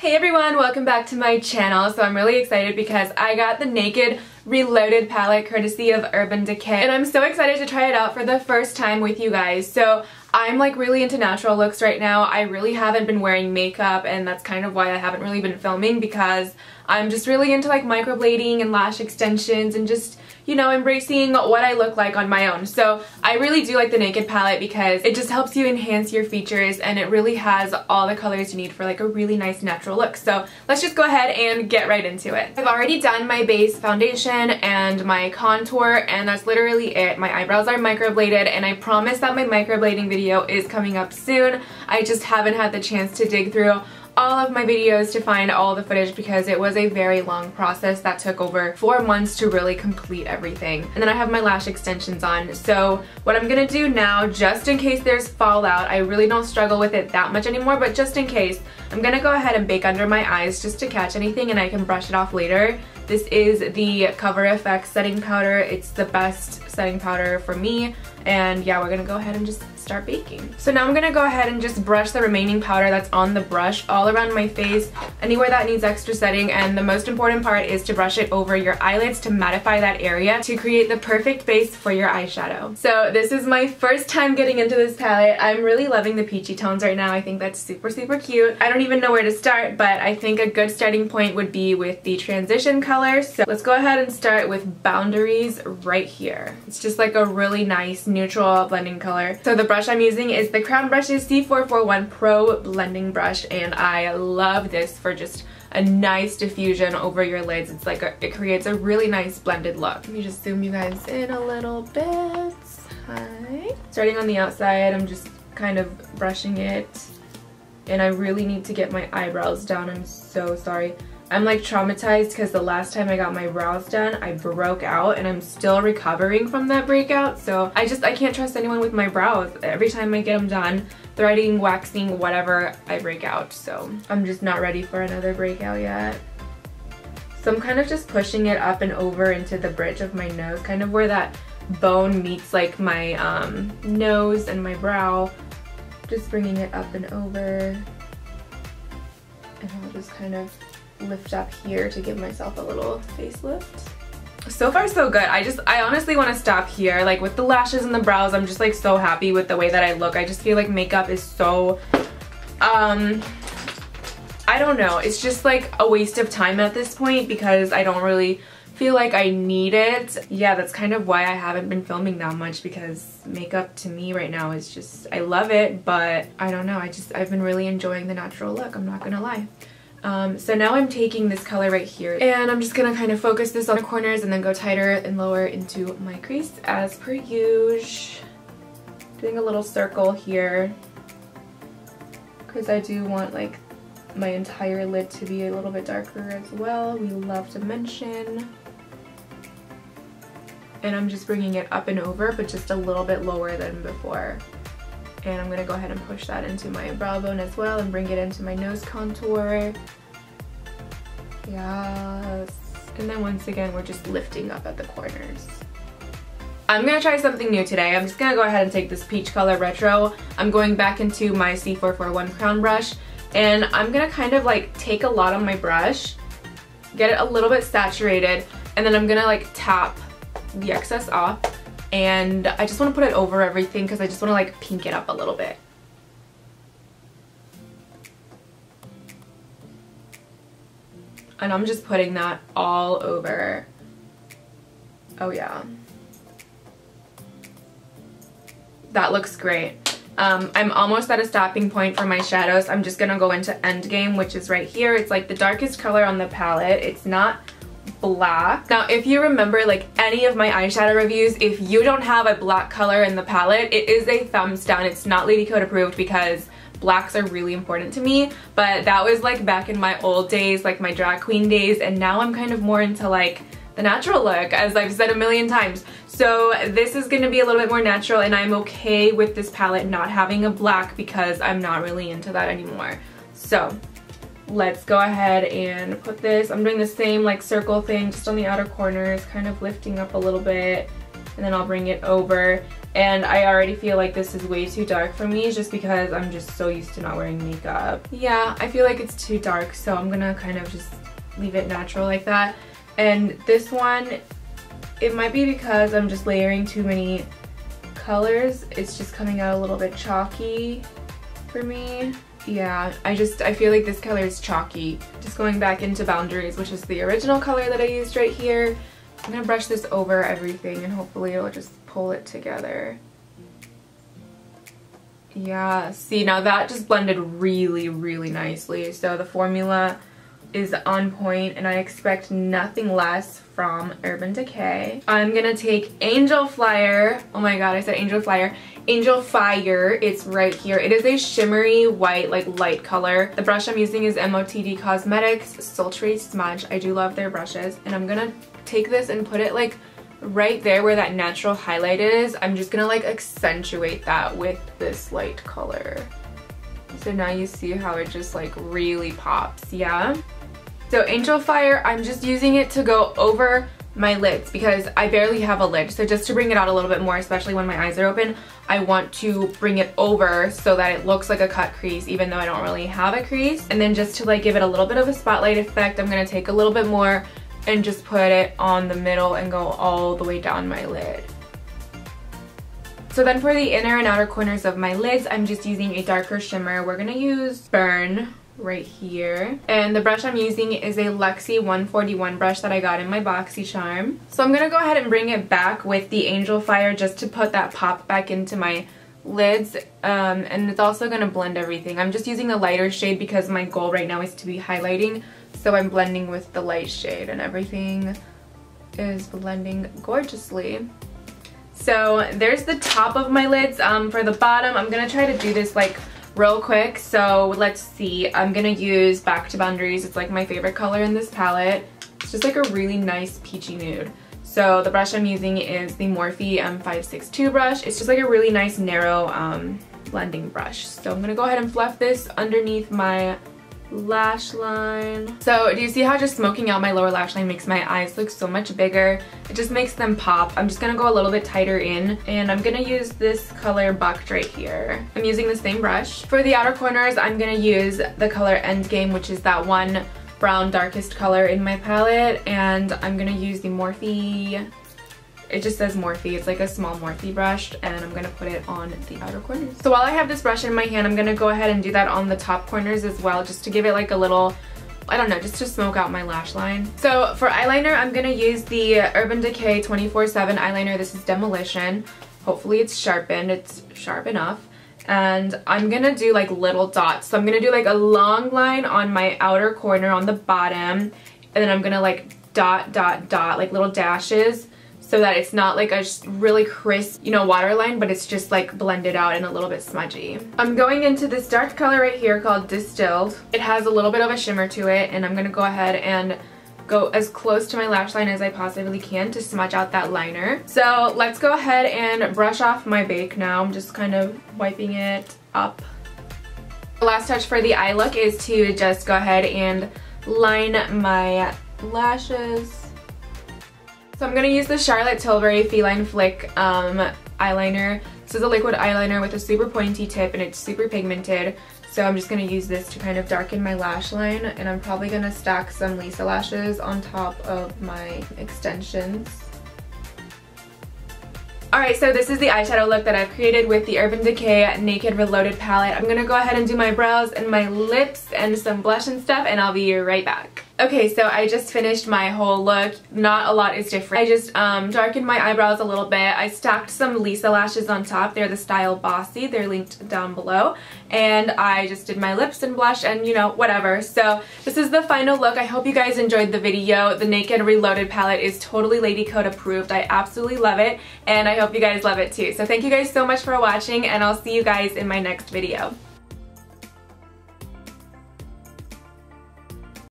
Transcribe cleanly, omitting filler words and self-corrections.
Hey everyone, welcome back to my channel. So I'm really excited because I got the Naked Reloaded palette courtesy of Urban Decay, and I'm so excited to try it out for the first time with you guys. So I'm like really into natural looks right now. I really haven't been wearing makeup, and that's kind of why I haven't really been filming, because I'm just really into like microblading and lash extensions and just, you know, embracing what I look like on my own. So I really do like the Naked palette because it just helps you enhance your features, and it really has all the colors you need for like a really nice natural look. So let's just go ahead and get right into it. I've already done my base foundation and my contour, and that's literally it. My eyebrows are microbladed, and I promise that my microblading video is coming up soon. I just haven't had the chance to dig through all of my videos to find all the footage because it was a very long process that took over 4 months to really complete everything. And then I have my lash extensions on. So what I'm gonna do now, just in case there's fallout, I really don't struggle with it that much anymore, but just in case, I'm gonna go ahead and bake under my eyes just to catch anything, and I can brush it off later. This is the Cover FX setting powder. It's the best setting powder for me. And yeah, we're gonna go ahead and just start baking. So now I'm gonna go ahead and just brush the remaining powder that's on the brush all around my face, anywhere that needs extra setting, and the most important part is to brush it over your eyelids to mattify that area to create the perfect base for your eyeshadow. So this is my first time getting into this palette. I'm really loving the peachy tones right now. I think that's super cute. I don't even know where to start, but I think a good starting point would be with the transition colors. So let's go ahead and start with Boundaries right here. It's just like a really nice neutral blending color. So the brush I'm using is the Crown Brush's C441 Pro blending brush, and I love this for just a nice diffusion over your lids. It's like it creates a really nice blended look. Let me just zoom you guys in a little bit. Hi. Starting on the outside, I'm just kind of brushing it, and I really need to get my eyebrows down. I'm so sorry. I'm like traumatized because the last time I got my brows done, I broke out, and I'm still recovering from that breakout. So I can't trust anyone with my brows. Every time I get them done, threading, waxing, whatever, I break out. So I'm just not ready for another breakout yet. So I'm kind of just pushing it up and over into the bridge of my nose, kind of where that bone meets like my nose and my brow. Just bringing it up and over. And I'll just kind of lift up here to give myself a little facelift. So far so good. I honestly want to stop here. Like with the lashes and the brows, I'm just like so happy with the way that I look. I just feel like makeup is so I don't know, it's just like a waste of time at this point because I don't really feel like I need it. Yeah, that's kind of why I haven't been filming that much, because makeup to me right now is just, I love it, but I don't know, I've been really enjoying the natural look, I'm not gonna lie. So now I'm taking this color right here, and I'm just gonna kind of focus this on the corners and then go tighter and lower into my crease as per usual. Doing a little circle here because I do want like my entire lid to be a little bit darker as well. We love to mention. And I'm just bringing it up and over, but just a little bit lower than before. And I'm gonna go ahead and push that into my brow bone as well and bring it into my nose contour. Yes. And then once again, we're just lifting up at the corners. I'm gonna try something new today. I'm just gonna go ahead and take this peach color retro. I'm going back into my C441 crown brush, and I'm gonna kind of like take a lot on my brush, get it a little bit saturated, and then I'm gonna like tap the excess off. And I just want to put it over everything because I just want to like pink it up a little bit. And I'm just putting that all over. Oh yeah. That looks great. I'm almost at a stopping point for my shadows. I'm just gonna go into Endgame, which is right here. It's like the darkest color on the palette. It's not black. Now if you remember like any of my eyeshadow reviews, if you don't have a black color in the palette, it is a thumbs down. It's not LadyCode approved because blacks are really important to me, but that was like back in my old days, like my drag queen days, and now I'm kind of more into like the natural look, as I've said a million times. So this is going to be a little bit more natural, and I'm okay with this palette not having a black because I'm not really into that anymore. So let's go ahead and put this. I'm doing the same like circle thing just on the outer corners, kind of lifting up a little bit, and then I'll bring it over. And I already feel like this is way too dark for me just because I'm just so used to not wearing makeup. Yeah, I feel like it's too dark, so I'm gonna kind of just leave it natural like that. And this one, it might be because I'm just layering too many colors. It's just coming out a little bit chalky for me. Yeah, I feel like this color is chalky. Just going back into Boundaries, which is the original color that I used right here. I'm gonna brush this over everything and hopefully it'll just pull it together. Yeah, see, now that just blended really, really nicely. So the formula is on point and I expect nothing less from Urban Decay. I'm gonna take Angel Flyer. Oh my god, I said Angel Flyer. Angel Fire, it's right here. It is a shimmery white, like light color. The brush I'm using is MOTD Cosmetics Sultry Smudge. I do love their brushes. And I'm gonna take this and put it like right there where that natural highlight is. I'm just gonna like accentuate that with this light color. So now you see how it just like really pops, yeah? So Angel Fire, I'm just using it to go over my lids because I barely have a lid. So just to bring it out a little bit more, especially when my eyes are open, I want to bring it over so that it looks like a cut crease even though I don't really have a crease. And then just to like give it a little bit of a spotlight effect, I'm gonna take a little bit more and just put it on the middle and go all the way down my lid. So then for the inner and outer corners of my lids, I'm just using a darker shimmer. We're gonna use Burn right here. And the brush I'm using is a Luxie 141 brush that I got in my BoxyCharm. So I'm gonna go ahead and bring it back with the Angel Fire just to put that pop back into my lids. And it's also gonna blend everything. I'm just using a lighter shade because my goal right now is to be highlighting. So I'm blending with the light shade and everything is blending gorgeously. So there's the top of my lids. For the bottom, I'm gonna try to do this like real quick. So let's see, I'm gonna use Back to Boundaries. It's like my favorite color in this palette. It's just like a really nice peachy nude. So the brush I'm using is the Morphe M562 brush. It's just like a really nice narrow blending brush. So I'm gonna go ahead and fluff this underneath my lash line. So do you see how just smoking out my lower lash line makes my eyes look so much bigger? It just makes them pop. I'm just gonna go a little bit tighter in and I'm gonna use this color Bucked right here. I'm using the same brush. For the outer corners, I'm gonna use the color Endgame, which is that one brown darkest color in my palette, and I'm gonna use the Morphe. It just says Morphe. It's like a small Morphe brush, and I'm gonna put it on the outer corners. So while I have this brush in my hand, I'm gonna go ahead and do that on the top corners as well, just to give it like a little, I don't know, just to smoke out my lash line. So for eyeliner, I'm gonna use the Urban Decay 24/7 eyeliner. This is Demolition. Hopefully it's sharpened. It's sharp enough. And I'm gonna do like little dots. So I'm gonna do like a long line on my outer corner on the bottom, and then I'm gonna like dot, dot, dot, like little dashes, so that it's not like a really crisp, you know, waterline, but it's just like blended out and a little bit smudgy. I'm going into this dark color right here called Distilled. It has a little bit of a shimmer to it, and I'm gonna go ahead and go as close to my lash line as I possibly can to smudge out that liner. So let's go ahead and brush off my bake now. I'm just kind of wiping it up. The last touch for the eye look is to just go ahead and line my lashes. So I'm going to use the Charlotte Tilbury Feline Flick eyeliner. This is a liquid eyeliner with a super pointy tip and it's super pigmented. So I'm just going to use this to kind of darken my lash line, and I'm probably going to stack some Lisa lashes on top of my extensions. Alright, so this is the eyeshadow look that I've created with the Urban Decay Naked Reloaded palette. I'm going to go ahead and do my brows and my lips and some blush and stuff, and I'll be right back. Okay, so I just finished my whole look. Not a lot is different. I just darkened my eyebrows a little bit. I stacked some Lisa lashes on top. They're the style Bossy. They're linked down below. And I just did my lips and blush and, you know, whatever. So this is the final look. I hope you guys enjoyed the video. The Naked Reloaded palette is totally LadyCode approved. I absolutely love it, and I hope you guys love it too. So thank you guys so much for watching, and I'll see you guys in my next video.